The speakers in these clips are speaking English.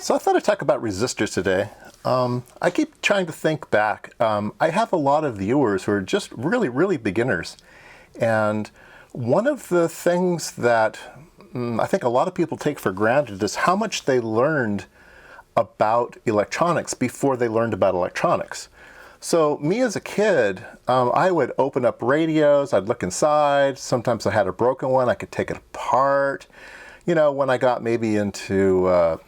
So I thought I'd talk about resistors today. I keep trying to think back. I have a lot of viewers who are just really beginners. And one of the things that I think a lot of people take for granted is how much they learned about electronics before they learned about electronics. So me as a kid, I would open up radios, I'd look inside. Sometimes I had a broken one, I could take it apart. You know, when I got maybe into,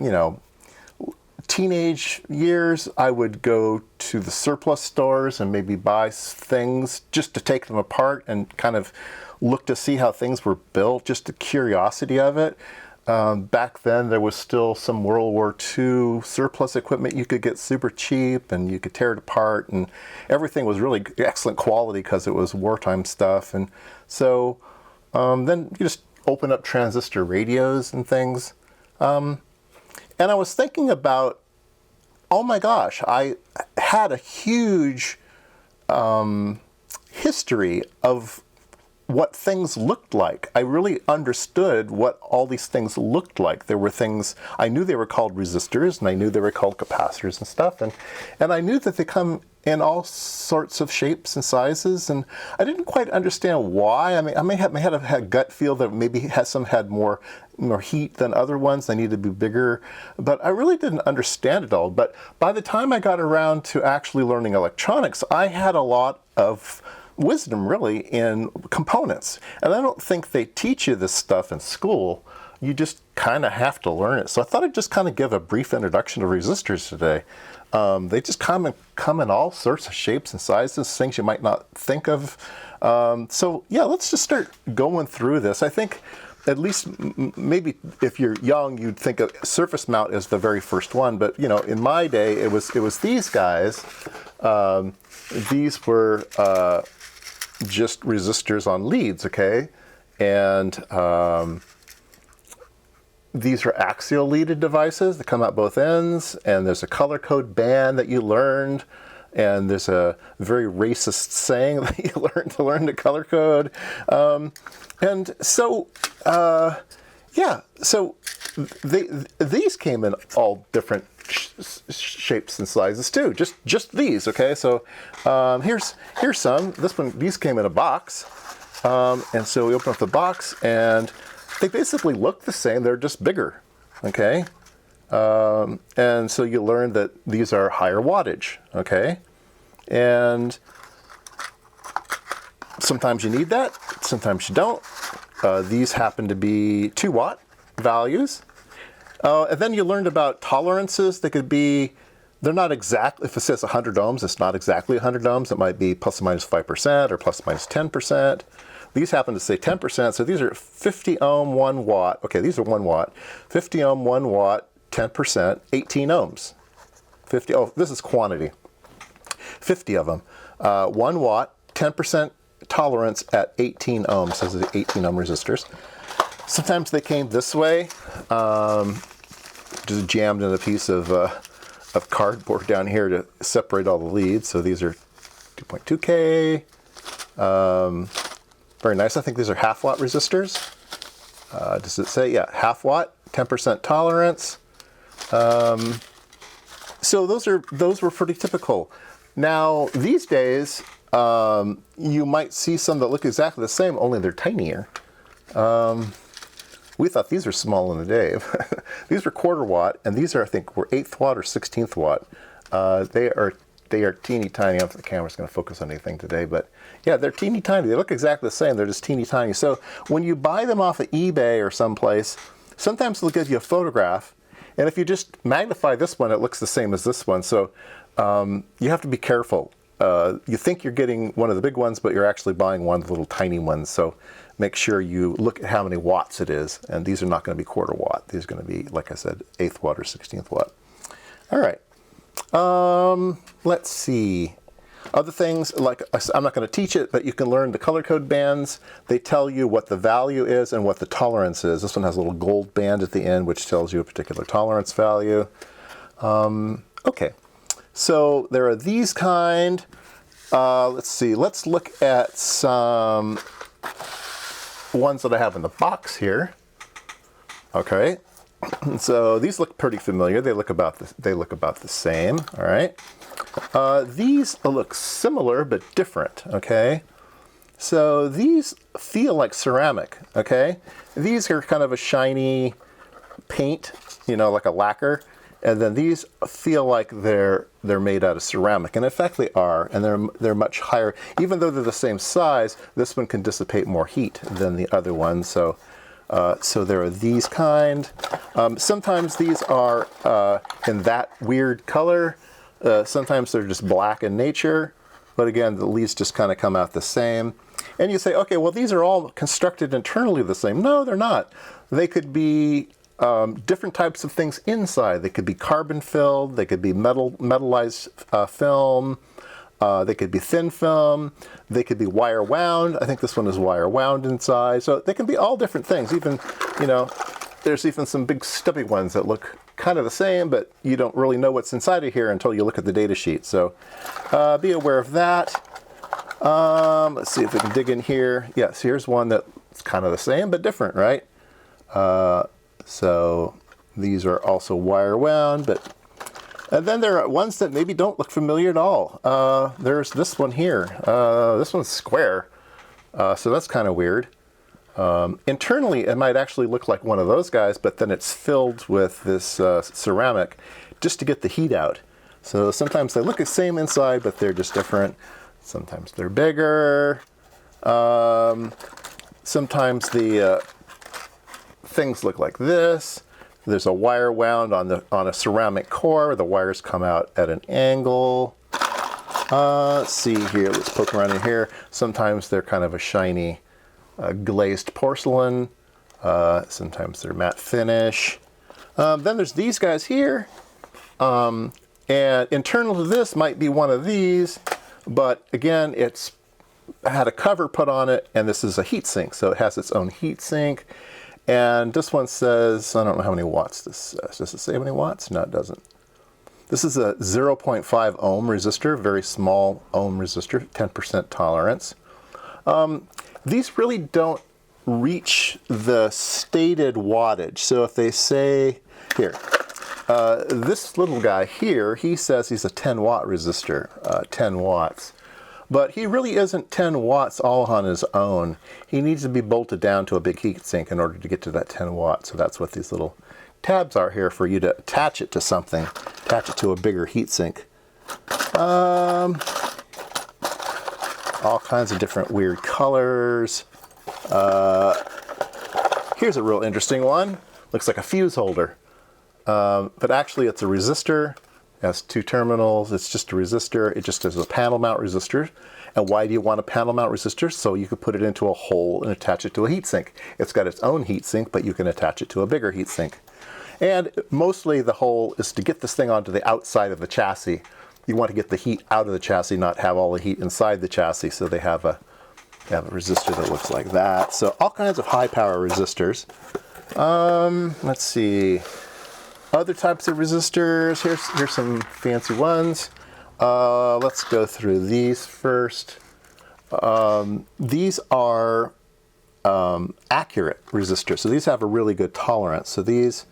teenage years, I would go to the surplus stores and maybe buy things just to take them apart and kind of look to see how things were built, just the curiosity of it. Back then, there was still some World War II surplus equipment you could get super cheap, and you could tear it apart, and everything was really excellent quality because it was wartime stuff. And so then you just open up transistor radios and things. And I was thinking about, oh my gosh, I had a huge history of what things looked like. I really understood what all these things looked like. There were things, I knew they were called resistors, and I knew they were called capacitors and stuff, and I knew that they come in all sorts of shapes and sizes, and I didn't quite understand why. I mean, I may have had a gut feel that maybe some had more heat than other ones. They needed to be bigger, but I really didn't understand it all. But by the time I got around to actually learning electronics, I had a lot of wisdom really in components. And I don't think they teach you this stuff in school. You just kind of have to learn it. So I thought I'd just kind of give a brief introduction to resistors today. They just come in all sorts of shapes and sizes, things you might not think of. So yeah, let's just start going through this. I think at least maybe if you're young, you'd think of surface mount as the very first one. But you know, in my day, it was these guys. These were just resistors on leads, okay? And these are axial leaded devices that come out both ends, and there's a color code band that you learned, and there's a very racist saying that you learned to learn the color code. And so, yeah, so these came in all different shapes and sizes too. Just these, okay? So here's some. These came in a box, and so we open up the box, and they basically look the same. They're just bigger, okay? And so you learn that these are higher wattage, okay? And sometimes you need that, sometimes you don't. These happen to be 2 watt values. And then you learned about tolerances. They could be, they're not exactly, if it says 100 ohms, it's not exactly 100 ohms. It might be plus or minus 5% or plus or minus 10%. These happen to say 10%, so these are 50 ohm, 1 watt. Okay, these are 1 watt. 50 ohm, 1 watt, 10%, 18 ohms. 50, oh, this is quantity. 50 of them. 1 watt, 10% tolerance at 18 ohms. This is 18 ohm resistors. Sometimes they came this way, just jammed in a piece of cardboard down here to separate all the leads. So these are 2.2K. Very nice. I think these are half watt resistors. Does it say? Yeah, half watt, 10% tolerance. So those were pretty typical. Now these days, you might see some that look exactly the same, only they're tinier. We thought these were small in the day. These were 1/4 watt, and these are, I think, were 1/8 watt or 16th watt. They are teeny tiny. I don't think the camera's going to focus on anything today, but yeah, they're teeny tiny. They look exactly the same. They're just teeny tiny. So when you buy them off of eBay or someplace, sometimes they'll give you a photograph, and if you just magnify this one, it looks the same as this one. So you have to be careful. You think you're getting one of the big ones, but you're actually buying one of the little tiny ones. So make sure you look at how many watts it is. And these are not going to be 1/4 watt. These are going to be, like I said, 1/8 watt or 16th watt. All right. Let's see. Other things, like I'm not going to teach it, but you can learn the color code bands. They tell you what the value is and what the tolerance is. This one has a little gold band at the end, which tells you a particular tolerance value. Okay. So there are these kind. Let's see. Let's look at some ones that I have in the box here. Okay. So these look pretty familiar. They look about the same. All right. These look similar but different. Okay. So these feel like ceramic. Okay. These are kind of a shiny paint, you know, like a lacquer. And then these feel like they're made out of ceramic, and in fact they are, and they're much higher. Even though they're the same size, this one can dissipate more heat than the other one. So, so there are these kind. Sometimes these are in that weird color. Sometimes they're just black in nature, but again, the leads just kind of come out the same. And you say, okay, well these are all constructed internally the same. No, they're not. They could be different types of things inside. They could be carbon filled, they could be metallized film, they could be thin film, they could be wire wound. I think this one is wire wound inside. So they can be all different things. Even, you know, there's even some big stubby ones that look kind of the same, but you don't really know what's inside of here until you look at the data sheet. So be aware of that. Let's see if we can dig in here. Yes, here's one that's kind of the same, but different, right? So these are also wire wound, but and then there are ones that maybe don't look familiar at all. There's this one here. This one's square, so that's kind of weird. Internally, it might actually look like one of those guys, but then it's filled with this ceramic just to get the heat out. So sometimes they look the same inside, but they're just different. Sometimes they're bigger. Sometimes the things look like this. There's a wire wound on a ceramic core. The wires come out at an angle. Let's see here. Let's poke around in here. Sometimes they're kind of a shiny glazed porcelain. Sometimes they're matte finish. Then there's these guys here. And internal to this might be one of these, but again, it's had a cover put on it, and this is a heat sink, so it has its own heat sink. And this one says, I don't know how many watts this says. Does it say how many watts? No, it doesn't. This is a 0.5 ohm resistor, very small ohm resistor, 10% tolerance. These really don't reach the stated wattage. So if they say, here, this little guy here, he says he's a 10 watt resistor, 10 watts. But he really isn't 10 watts all on his own. He needs to be bolted down to a big heat sink in order to get to that 10 watts. So that's what these little tabs are here for you to attach it to something, attach it to a bigger heat sink. All kinds of different weird colors. Here's a real interesting one. Looks like a fuse holder. But actually it's a resistor. It has two terminals. It's just a resistor. It just is a panel mount resistor. And why do you want a panel mount resistor? So you could put it into a hole and attach it to a heatsink. It's got its own heatsink, but you can attach it to a bigger heatsink. And mostly the hole is to get this thing onto the outside of the chassis. You want to get the heat out of the chassis, not have all the heat inside the chassis. So they have a resistor that looks like that. So all kinds of high power resistors. Let's see. Other types of resistors. Here's some fancy ones. Let's go through these first. These are accurate resistors. So these have a really good tolerance. So these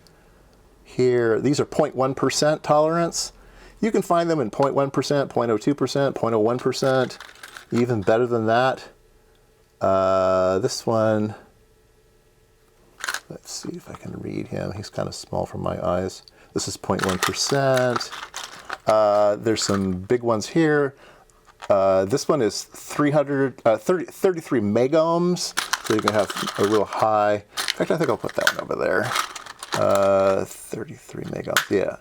here, these are 0.1% tolerance. You can find them in 0.1%, 0.02%, 0.01%, even better than that. This one, let's see if I can read him. He's kind of small for my eyes. This is 0.1%. There's some big ones here. This one is 33 megohms, so you can have a real high. In fact, I think I'll put that one over there. 33 megohms, yeah.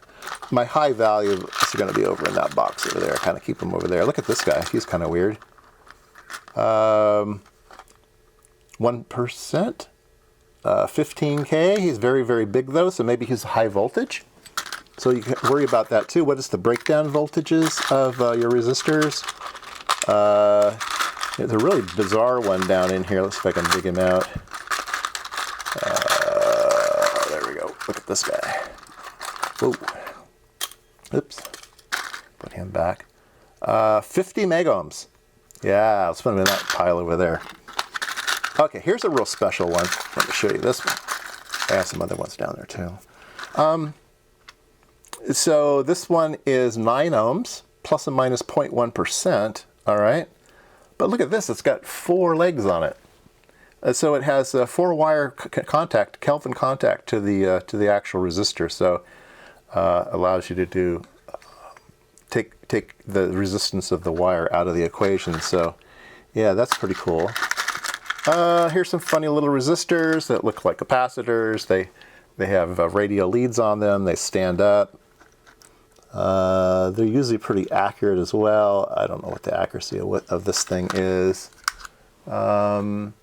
My high value is going to be over in that box over there. I kind of keep them over there. Look at this guy. He's kind of weird. 1%. 15K. He's very, very big though, so maybe he's high voltage. So you can worry about that too. What is the breakdown voltages of your resistors? There's a really bizarre one down in here. Let's see if I can dig him out. There we go. Look at this guy. Whoa. Oops. Put him back. 50 megohms. Yeah, let's put him in that pile over there. Okay, here's a real special one. Let me show you this one. I have some other ones down there too. So this one is 9 ohms, plus or minus 0.1%, all right? But look at this, it's got 4 legs on it. So it has a 4-wire contact, Kelvin contact to the actual resistor. So allows you to do take the resistance of the wire out of the equation. So yeah, that's pretty cool. Here's some funny little resistors that look like capacitors. They have radial leads on them. They stand up. They're usually pretty accurate as well. I don't know what the accuracy of this thing is, but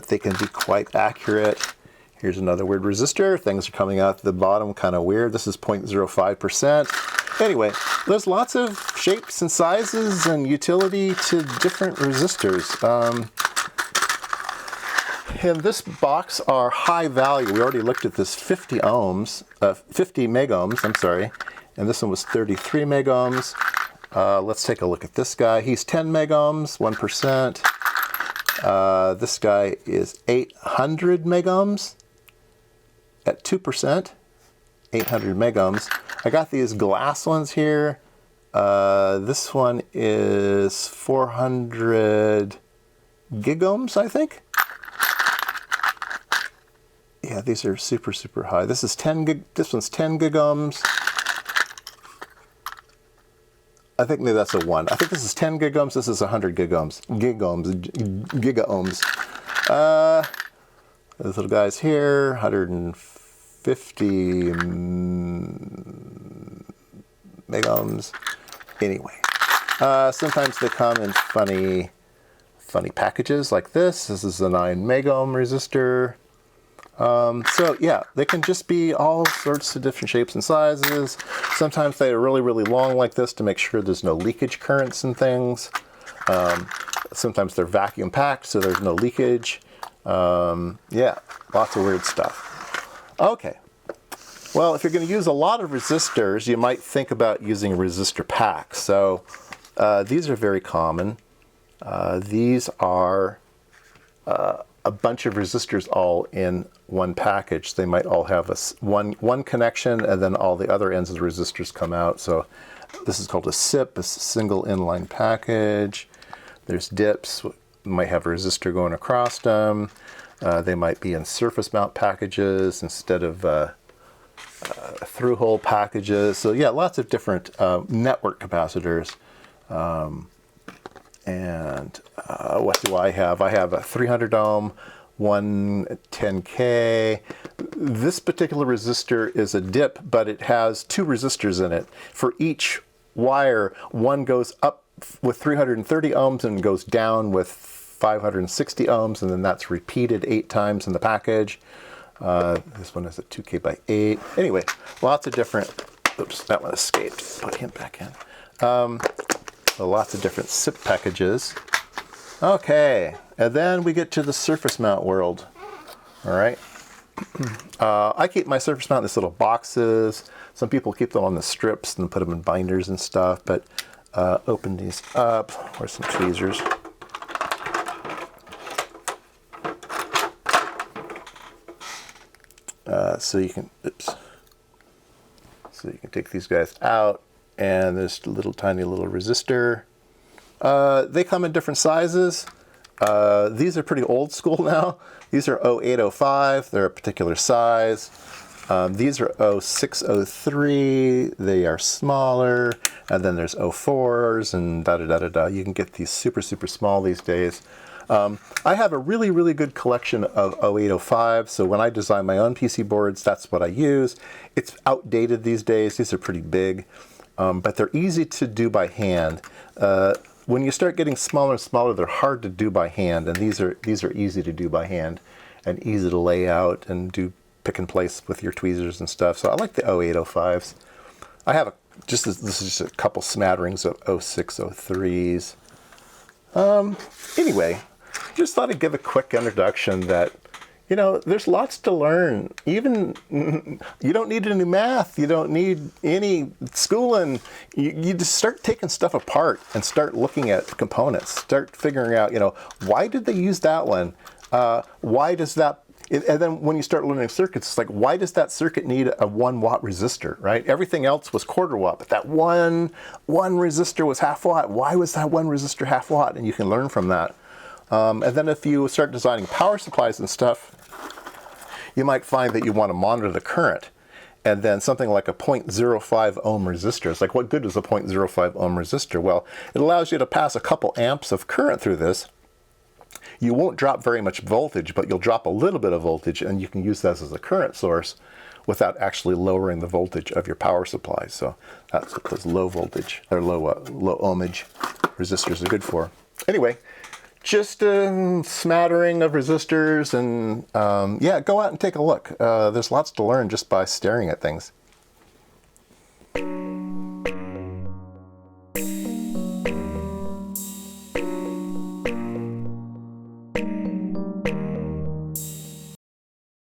they can be quite accurate. Here's another weird resistor. Things are coming out the bottom kind of weird. This is 0.05%. Anyway, there's lots of shapes and sizes and utility to different resistors. In this box are high value. We already looked at this 50 ohms, 50 megohms, I'm sorry. And this one was 33 megohms. Let's take a look at this guy. He's 10 megohms, 1%. This guy is 800 megohms at 2%, 800 megohms. I got these glass ones here. This one is 400 gigohms, I think. Yeah, these are super, super high. This is 10 gig. This one's 10 gigohms. I think maybe that's a 1. I think this is 10 gigohms. This is 100 gigohms. Gigaohms. Those little guys here, 150 megohms. Anyway, sometimes they come in funny packages like this. This is a 9 megohm resistor. So yeah, they can just be all sorts of different shapes and sizes. Sometimes they are really, really long like this to make sure there's no leakage currents and things. Sometimes they're vacuum packed, so there's no leakage. Yeah, lots of weird stuff. Okay. Well, if you're going to use a lot of resistors, you might think about using resistor packs. So these are very common. These are a bunch of resistors all in one package. They might all have one connection, and then all the other ends of the resistors come out. So this is called a SIP, a single inline package. There's DIPs, might have a resistor going across them. They might be in surface mount packages instead of through-hole packages. So yeah, lots of different network capacitors. And what do I have? I have a 300 ohm, 110K. This particular resistor is a dip, but it has 2 resistors in it. For each wire, one goes up with 330 ohms and goes down with 560 ohms, and then that's repeated 8 times in the package. This one is a 2K by 8. Anyway, lots of different, oops, that one escaped. Put him back in. Lots of different SIP packages. Okay, and then we get to the surface mount world. All right. I keep my surface mount in these little boxes. Some people keep them on the strips and put them in binders and stuff, but open these up. Where's some tweezers? So you can, oops. So you can take these guys out, and there's a little tiny little resistor. They come in different sizes. These are pretty old school now. These are 0805. They're a particular size. These are 0603. They are smaller. And then there's 04s and da-da-da-da-da. You can get these super, super small these days. I have a really, really good collection of 0805. So when I design my own PC boards, that's what I use. It's outdated these days. These are pretty big. But they're easy to do by hand. When you start getting smaller and smaller, they're hard to do by hand, and these are easy to do by hand and easy to lay out and do pick and place with your tweezers and stuff. So I like the 0805s. I have this is just a couple smatterings of 0603s. Anyway, just thought I'd give a quick introduction that, you know, there's lots to learn. Even, you don't need any math. You don't need any schooling. You just start taking stuff apart and start looking at components. Start figuring out, you know, why did they use that one? Why does that, And then when you start learning circuits, it's like, why does that circuit need a 1 watt resistor, right? Everything else was quarter watt, but that one resistor was half watt. Why was that one resistor half watt? And you can learn from that. And then if you start designing power supplies and stuff, you might find that you want to monitor the current. And then something like a 0.05 ohm resistor. It's like, what good is a 0.05 ohm resistor? Well, it allows you to pass a couple amps of current through this. You won't drop very much voltage, but you'll drop a little bit of voltage, and you can use that as a current source without actually lowering the voltage of your power supply. So that's what those low voltage or low ohmage resistors are good for. Anyway, just a smattering of resistors, and yeah, go out and take a look. There's lots to learn just by staring at things.